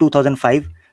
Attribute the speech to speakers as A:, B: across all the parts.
A: 2005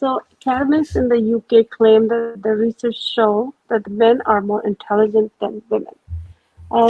B: So academics in the UK claim that the research show that men are more intelligent than women.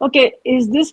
B: Okay, is this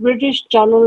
B: British Journal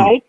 B: right?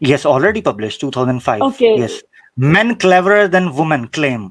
A: Yes, already published 2005.
B: Okay.
A: Yes. Men cleverer than women claim.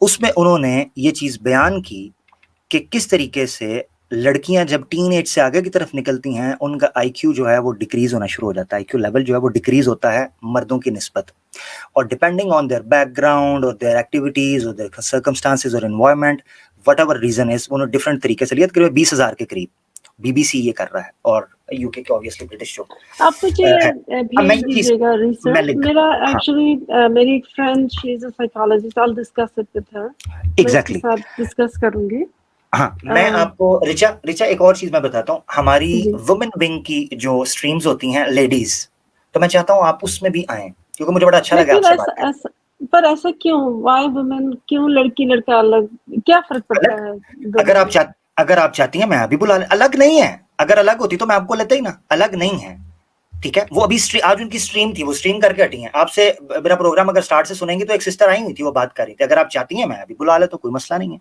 A: उसमें उन्होंने ये चीज़ बयान की कि किस तरीके से लड़कियां जब टीन एज से आगे की तरफ निकलती हैं उनका आईक्यू जो है वो डिक्रीज होना शुरू हो जाता है, आईक्यू लेवल जो है वो डिक्रीज होता है मर्दों की निस्बत, और डिपेंडिंग ऑन देयर बैकग्राउंड और देयर एक्टिविटीज और देयर सर्कमस्टांसेस और environment whatever reason is, उन्होंने डिफरेंट तरीके से लिया। करीब 20,000 के करीब बीबीसी ये कर रहा है और यूके के ऑब्वियसली ब्रिटिश शो
B: आप मुझे भेज दीजिएगा रिसर्च। मेरा एक्चुअली मेरी एक friend she is a psychologist, I will discuss it with her,
A: exactly
B: मैं डिस्कस करूंगी।
A: हाँ, मैं आपको रिचा एक और चीज मैं बताता हूँ, हमारी वुमेन विंग की जो स्ट्रीम्स होती हैं लेडीज, तो मैं चाहता हूँ आप उसमें भी आए क्योंकि मुझे बड़ा अच्छा लगा आपसे बात करके।
B: पर ऐसा क्यों, व्हाई वुमेन, क्यों लड़की लड़का अलग, क्या फर्क पड़ता है?
A: अगर आप चाहती हैं मैं अभी बुला, अलग नहीं है, अगर अलग होती तो मैं आपको लेता ही ना, अलग नहीं है, ठीक है। वो अभी आज उनकी स्ट्रीम थी, वो स्ट्रीम करके हटी हैं। आपसे मेरा प्रोग्राम अगर स्टार्ट से सुनेंगी तो एक सिस्टर आई हुई थी, वो बात कर रही थी। अगर आप चाहती हैं मैं अभी बुला ले तो कोई मसला नहीं है,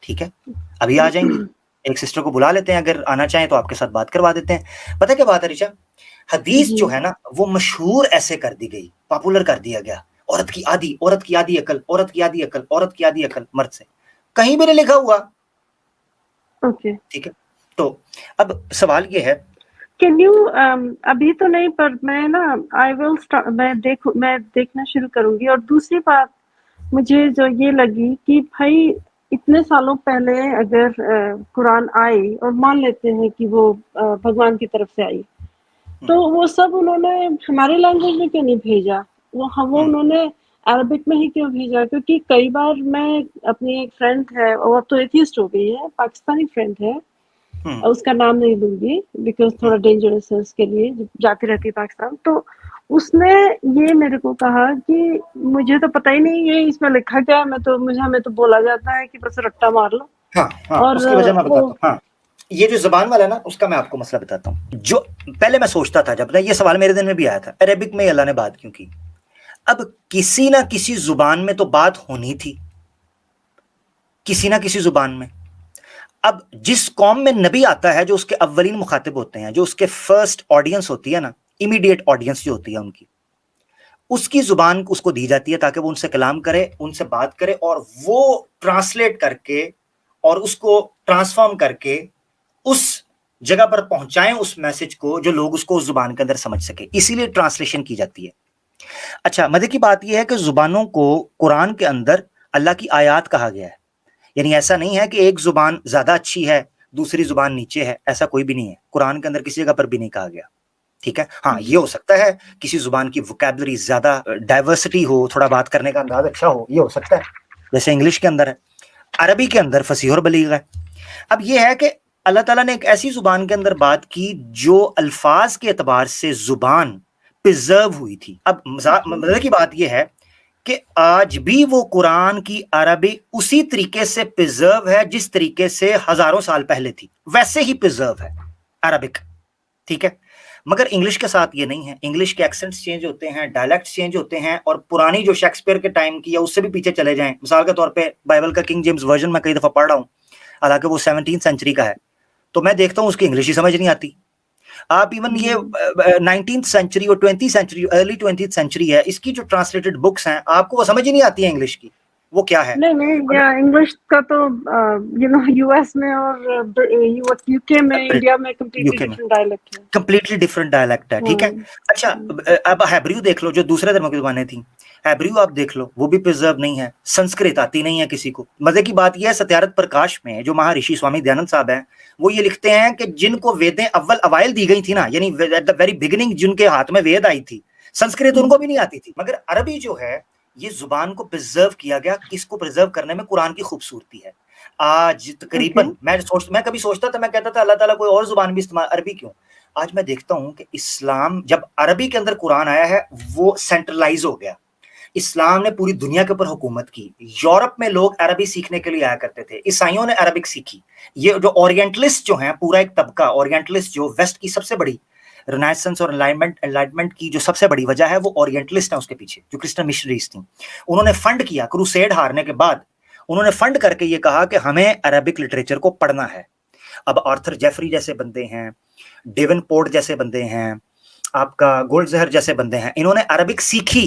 A: ठीक है, अभी आ जाएंगी, एक सिस्टर को बुला लेते हैं, अगर आना चाहें तो आपके साथ बात करवा देते हैं। पता क्या बात है रिचा, हदीस जो है ना वो मशहूर ऐसे कर दी गई, पॉपुलर कर दिया गया, औरत की आधी अकल, औरत की आधी अकल, औरत की आधी अकल मर्द से, कहीं भी नहीं लिखा हुआ,
B: ओके
A: ठीक है। तो अब सवाल ये है,
B: कैन यू अभी तो नहीं, पर मैं ना आई विल मैं देखना शुरू करूंगी। और दूसरी बात मुझे जो ये लगी कि भाई इतने सालों पहले अगर कुरान आई और मान लेते हैं कि वो भगवान की तरफ से आई, तो वो सब उन्होंने हमारे लैंग्वेज में क्यों नहीं भेजा? वो उन्होंने अरबिक में ही क्यों भेजा? क्योंकि कई बार मैं अपनी एक फ्रेंड है, वो अब तो एथियस्ट हो गई है, पाकिस्तानी फ्रेंड है, उसका नाम नहीं लूंगी बिकॉज थोड़ा डेंजरस है उसके लिए, जाती रहती है पाकिस्तान। तो उसने ये मेरे को कहा कि मुझे तो पता ही नहीं ये इसमें लिखा क्या है, हमें तो बोला जाता है कि बस रट्टा मार लो।
A: और उसकी वजह मैं बताता हूँ। हाँ, ये जो ज़बान वाला ना उसका मैं आपको मसला बताता हूँ। जो पहले मैं सोचता था, जब ये सवाल मेरे दिन में भी आया था, अरेबिक में अल्लाह ने बात क्यों की? अब किसी ना किसी जुबान में तो बात होनी थी, किसी ना किसी जुबान में। अब जिस कौम में नबी आता है, जो उसके अव्वलीन मुखातिब होते हैं, जो उसके फर्स्ट ऑडियंस होती है ना, इमीडिएट ऑडियंस जो होती है उनकी, उसकी जुबान उसको दी जाती है ताकि वो उनसे कलाम करे, उनसे बात करे, और वो ट्रांसलेट करके और उसको ट्रांसफॉर्म करके उस जगह पर पहुंचाएं उस मैसेज को, जो लोग उसको उस जुबान के अंदर समझ सके, इसीलिए ट्रांसलेशन की जाती है। अच्छा, मजे की बात यह है कि जुबानों को कुरान के अंदर अल्लाह की आयात कहा गया है, यानी ऐसा नहीं है कि एक जुबान ज्यादा अच्छी है दूसरी जुबान नीचे है, ऐसा कोई भी नहीं है, कुरान के अंदर किसी जगह पर भी नहीं कहा गया, ठीक है। हाँ, ये हो सकता है किसी जुबान की वोकैबुलरी ज्यादा डाइवर्सिटी हो, थोड़ा बात करने का अंदाज अच्छा हो, ये हो सकता है, जैसे इंग्लिश के अंदर है, अरबी के अंदर फसीह और बलीग है। अब ये है कि अल्लाह ताला ने एक ऐसी जुबान के अंदर बात की जो अल्फाज के एतबार से जुबान प्रिजर्व हुई थी। अब मज़े की बात यह है कि आज भी वो कुरान की अरबी उसी तरीके से प्रिजर्व है जिस तरीके से हजारों साल पहले थी, वैसे ही प्रिजर्व है अरबिक, ठीक है। मगर इंग्लिश के साथ ये नहीं है, इंग्लिश के एक्सेंट्स चेंज होते हैं, डायलेक्ट्स चेंज होते हैं, और पुरानी जो शेक्सपियर के टाइम की या उससे भी पीछे चले जाएं, मिसाल के तौर पे बाइबल का किंग जेम्स वर्जन मैं कई दफा पढ़ रहा हूँ, हालांकि वो 17th सेंचुरी का है, तो मैं देखता हूँ उसकी इंग्लिश ही समझ नहीं आती। आप इवन ये 19th सेंचुरी और 20th century, early 20th century है, इसकी जो ट्रांसलेटेड बुक्स हैं आपको वो समझ ही नहीं आती है इंग्लिश की, वो क्या है।
B: नहीं इंग्लिश का तो यू नो यूएस में और यूके में, इंडिया में कंप्लीटली डिफरेंट डायलेक्ट है,
A: कंप्लीटली डिफरेंट डायलेक्ट है, ठीक है। अच्छा, अब हेब्रू देख लो, जो दूसरे धर्मों की जुबानें थी, हेब्रू आप देख लो, वो भी प्रिजर्व नहीं है, संस्कृत आती नहीं है किसी को। मजे की बात यह है, सत्यारथ प्रकाश में जो महर्षि स्वामी दयानंद साहब हैं, वो ये लिखते हैं कि जिनको वेदें अव्वल अवाइल दी गई थी ना, यानी एट द वेरी बिगिनिंग जिनके हाथ में वेद आई थी, संस्कृत उनको भी नहीं आती थी, मगर अरबी जो है ये जुबान को प्रिजर्व किया गया। किसको प्रिजर्व करने में? कुरान की खूबसूरती है। आज तकरीबन मैं कभी सोचता था, मैं कहता था अल्लाह ताला कोई और जुबान भी इस्तेमाल, अरबी क्यों? आज मैं देखता हूं कि इस्लाम जब अरबी के अंदर कुरान आया है वो सेंट्रलाइज हो गया, इस्लाम ने पूरी दुनिया के ऊपर हुकूमत की। यूरोप में लोग अरबी सीखने के लिए आया करते थे, ईसाइयों ने अरबिक सीखी। ये जो ओरिएंटलिस्ट जो हैं, पूरा एक तबका ओरिएंटलिस्ट, जो वेस्ट की सबसे बड़ी रिनाइसेंस और एनलाइटमेंट की जो सबसे बड़ी वजह है वो ओरिएंटलिस्ट है, उसके पीछे जो क्रिश्चियन मिशनरीज थी, उन्होंने फंड किया, क्रूसेड हारने के बाद उन्होंने फंड करके ये कहा कि हमें अरबिक लिटरेचर को पढ़ना है। अब आर्थर जेफरी जैसे बंदे हैं, डेवन पोर्ट जैसे बंदे हैं, आपका गोल्डजहर जैसे बंदे हैं, इन्होंने अरबिक सीखी,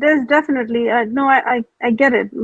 B: there's definitely no, I get it.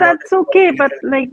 B: that's okay, but like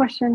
B: question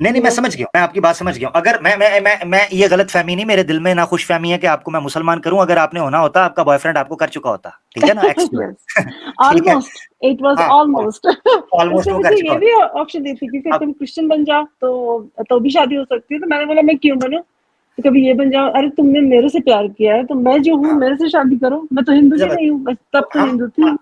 A: नहीं मैं समझ गया, मैं आपकी बात समझ गया हूँ। अगर मैं ये गलत फहमी नहीं, मेरे दिल में ना खुश फहमी है कि आपको मैं मुसलमान करूं। अगर आपने होना होता, आपका बॉयफ्रेंड आपको कर चुका होता, ठीक है ना, ठीक है,
B: ऑलमोस्ट, इट वाज
A: हाँ
B: ऑलमोस्ट।
A: ऑलमोस्ट
B: उसने
A: वो कर
B: मुझे
A: चुका
B: ये भी ऑप्शन दी थी कि
A: होता।
B: तुम क्रिश्चियन बन जाओ तो भी शादी हो सकती है। तो मैंने बोला मैं क्यों बनूं, तो कभी ये बन जाओ। अरे तुमने मेरे से प्यार किया है तो मैं जो हूँ
A: हाँ,
B: मेरे से शादी करो, मैं तो हिंदू भी
A: जबरदस्त।
B: नहीं हूँ, बस तब तो
A: हम
B: हिंदू थी।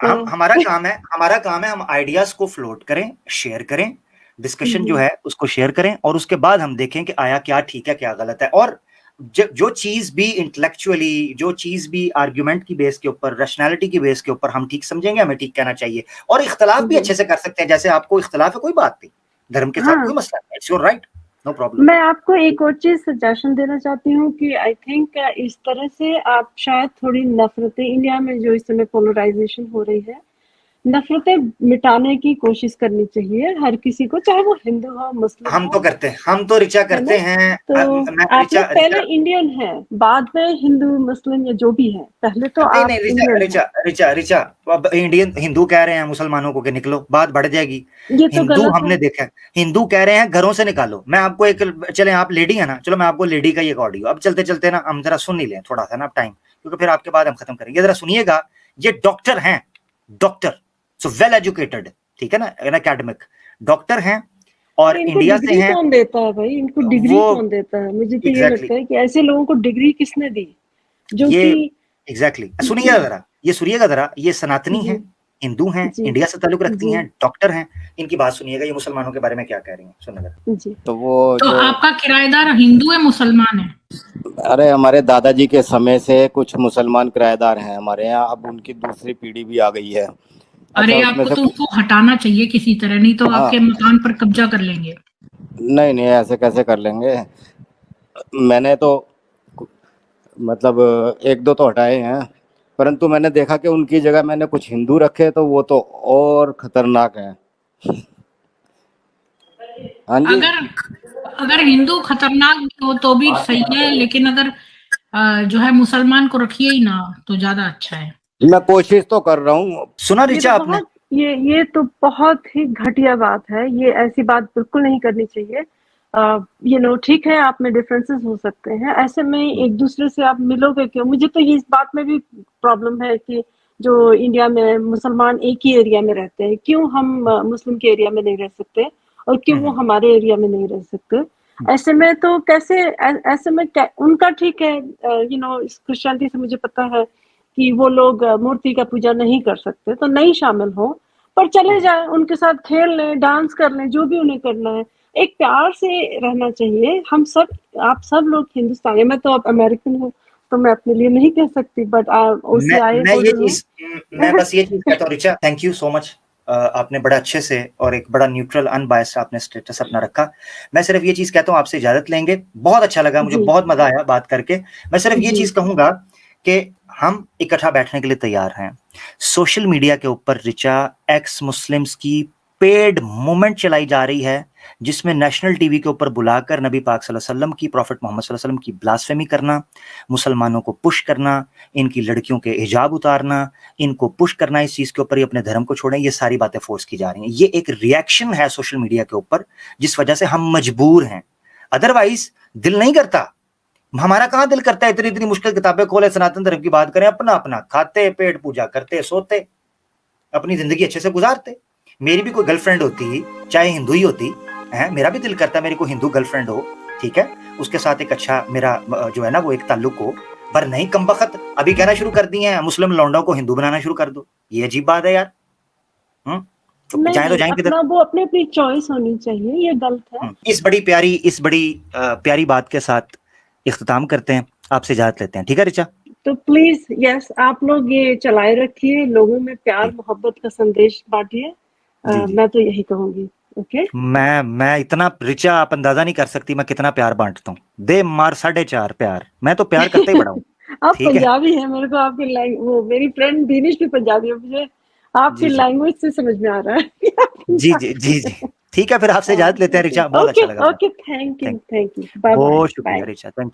B: तो
A: हमारा काम है हम आइडियाज को फ्लोट करें, शेयर करें, डिस्कशन जो है उसको शेयर करें, और उसके बाद हम देखें कि आया क्या ठीक है क्या गलत है। और जो चीज भी इंटेलेक्चुअली, जो चीज भी आर्ग्यूमेंट की बेस के ऊपर, रैशनैलिटी की बेस के ऊपर हम ठीक समझेंगे, हमें ठीक कहना चाहिए। और इख्तलाफ भी अच्छे से कर सकते हैं, जैसे आपको इख्तलाफ है, कोई बात नहीं, धर्म के साथ
B: हाँ,
A: कोई मसला नहीं, it's your right, no problem.
B: मैं आपको एक और चीज सजेशन देना चाहती हूँ कि आई थिंक इस तरह से आप शायद थोड़ी नफरतें, इंडिया में जो इस समय पोलराइजेशन हो रही है, नफरतें मिटाने की कोशिश करनी चाहिए हर किसी को, चाहे वो हिंदू हो मुस्लिम
A: हम तो
B: हो,
A: करते हैं, हम तो ऋचा
B: है ना।
A: करते हैं।
B: तो
A: मैं
B: आप
A: ऋचा
B: लोग पहले
A: ऋचा
B: इंडियन हैं, बाद में हिंदू मुस्लिम या जो भी है, पहले तो
A: नहीं
B: आप
A: नहीं ऋचा
B: इंडियन
A: ऋचा
B: हैं।
A: ऋचा ऋचा अब इंडियन हिंदू कह रहे हैं मुसलमानों को कि निकलो, बात बढ़ जाएगी।
B: ये तो
A: हिंदू
B: गलत
A: हमने
B: है।
A: देखा है, हिंदू कह रहे हैं घरों से निकालो। मैं आपको एक, चले आप लेडी है ना, चलो मैं आपको लेडी का ये ऑडियो अब चलते चलते ना हम जरा सुन ही लें थोड़ा सा ना टाइम, क्योंकि फिर आपके बाद हम खत्म करेंगे। जरा सुनिएगा, ये डॉक्टर हैं, डॉक्टर, सो वेल एजुकेटेड, ठीक है ना, एन एकेडमिक डॉक्टर हैं, और
B: अरे इनको
A: इंडिया से
B: डिग्री
A: हैं
B: कौन देता है भाई, इनको डिग्री
A: वो।
B: कौन देता है? मुझे तो ये
A: एग्जैक्टली
B: लगता है कि ऐसे लोगों को डिग्री किसने दी जो
A: ये
B: कि
A: एग्जैक्टली सुनिएगा जरा, ये सुनिएगा जरा, ये सनातनी
B: जी
A: हैं, हिंदू हैं,
B: जी
A: इंडिया से ताल्लुक रखती
B: जी
A: हैं, डॉक्टर हैं। इनकी बात सुनिएगा, ये मुसलमानों के बारे में क्या कह रही हैं, सुनिए जरा।
B: जी।
C: तो वो
D: तो
C: जो
D: आपका किराएदार हिंदू है मुसलमान है?
C: अरे हमारे दादाजी के समय से कुछ मुसलमान किराएदार हैं हमारे यहाँ, अब उनकी दूसरी पीढ़ी भी आ गई है।
D: अरे
C: अच्छा, उसमें
D: आपको
C: से
D: तो उनको हटाना चाहिए किसी तरह, नहीं तो
C: हाँ,
D: आपके मकान पर कब्जा कर लेंगे।
C: नहीं नहीं ऐसे कैसे कर लेंगे। मैंने तो मतलब एक दो तो हटाए हैं, परंतु मैंने देखा कि उनकी जगह मैंने कुछ हिंदू रखे तो वो तो और खतरनाक हैं। हाँ जी,
D: अगर अगर हिंदू खतरनाक भी हो तो भी सही है, लेकिन अगर जो है मुसलमान को रखिए ही ना तो ज्यादा अच्छा है।
C: मैं कोशिश तो कर रहा हूँ।
A: सुना
B: ये
A: ऋचा
B: तो
A: आपने?
B: बहुत ये तो बहुत ही घटिया बात है, ये ऐसी बात बिल्कुल नहीं करनी चाहिए। ठीक है, आप में डिफरेंसेस हो सकते हैं, ऐसे में एक दूसरे से आप मिलोगे क्यों? मुझे तो ये इस बात में भी प्रॉब्लम है कि जो इंडिया में मुसलमान एक ही एरिया में रहते हैं, क्यों हम मुस्लिम के एरिया में नहीं रह सकते, और क्यों वो हमारे एरिया में नहीं रह सकते? ऐसे में तो कैसे ऐसे में उनका ठीक है, क्रिश्चियनिटी से मुझे पता है कि वो लोग मूर्ति का पूजा नहीं कर सकते, तो नहीं शामिल हो, पर चले जाए उनके साथ, खेल लें, डांस कर लें, जो भी उन्हें करना है। एक प्यार से रहना चाहिए। हम सब, आप सब लोग हिंदुस्तानी, मैं तो अब अमेरिकन हूँ तो मैं अपने लिए नहीं कह सकती, बट ओसीआई होल्डर हूँ।
A: मैं बस ये चीज कहता हूँ Richa, thank you so much, आपने बड़ा अच्छे से और एक बड़ा न्यूट्रल अनबायस्ड आपने स्टेटस अपना रखा। मैं सिर्फ ये चीज कहता हूँ, आपसे इजाजत लेंगे, बहुत अच्छा लगा मुझे,
B: जी
A: बहुत मजा आया बात करके। मैं सिर्फ ये
B: जी
A: चीज कहूंगा कि हम इकट्ठा बैठने के लिए तैयार हैं। सोशल मीडिया के ऊपर ऋचा एक्स मुस्लिम्स की पेड मूवमेंट चलाई जा रही है, जिसमें नेशनल टीवी के ऊपर बुलाकर नबी पाक सल्लल्लाहु अलैहि वसल्लम की, प्रॉफिट मोहम्मद सल्लल्लाहु अलैहि वसल्लम की ब्लास्फेमी करना, मुसलमानों को पुश करना, इनकी लड़कियों के हिजाब उतारना, इनको पुश करना इस चीज के ऊपर, ये अपने धर्म को छोड़ें, ये सारी बातें फोर्स की जा रही हैं। ये एक रिएक्शन है सोशल मीडिया के ऊपर, जिस वजह से हम मजबूर हैं, अदरवाइज दिल नहीं करता। हमारा कहां दिल करता है इतनी इतनी मुश्किल किताबें खोले, सनातन धर्म की बात करें, अपना अपना खाते, पेट पूजा करते, सोते, अपनी जिंदगी अच्छे से गुजारते। मेरी भी कोई गर्लफ्रेंड होती, चाहे हिंदू ही होती है, मेरा भी दिल करता है मेरी कोई हिंदू गर्लफ्रेंड हो, ठीक है, उसके साथ एक अच्छा मेरा जो है ना वो एक ताल्लुक हो। पर नहीं, कमबख्त अभी कहना शुरू कर दिए हैं मुस्लिम लौंडों को हिंदू बनाना शुरू कर दो। ये अजीब बात है यार। तो जाए तो जाए किधर?
B: वो अपनी अपनी चॉइस होनी चाहिए, ये गलत है।
A: इस बड़ी प्यारी बात के साथ इख्तिताम करते हैं, आपसे इजाजत लेते हैं, ठीक है ऋचा?
B: तो प्लीज यस, आप लोग ये चलाए रखिए, लोगों में प्यार मोहब्बत का संदेश बांटिए, मैं तो यही कहूंगी। ओके,
A: मैं इतना ऋचा आप अंदाजा नहीं कर सकती मैं कितना प्यार बांटता हूँ, दे मार 4.5 प्यार, मैं तो प्यार करते ही बड़ा हूँ।
B: आप
A: ठीक है,
B: पंजाबी हैं, मेरे को आपकी वो मेरी फ्रेंड दीनिश भी पंजाबी है, मुझे आपकी लैंग्वेज से समझ में आ रहा है कि आप
A: जी जी जी जी, ठीक है, फिर आपसे इजाजत लेते हैं ऋचा, बहुत अच्छा लगा।
B: Okay, thank you, bye bye.
A: बहुत शुक्रिया ऋचा, थैंक यू।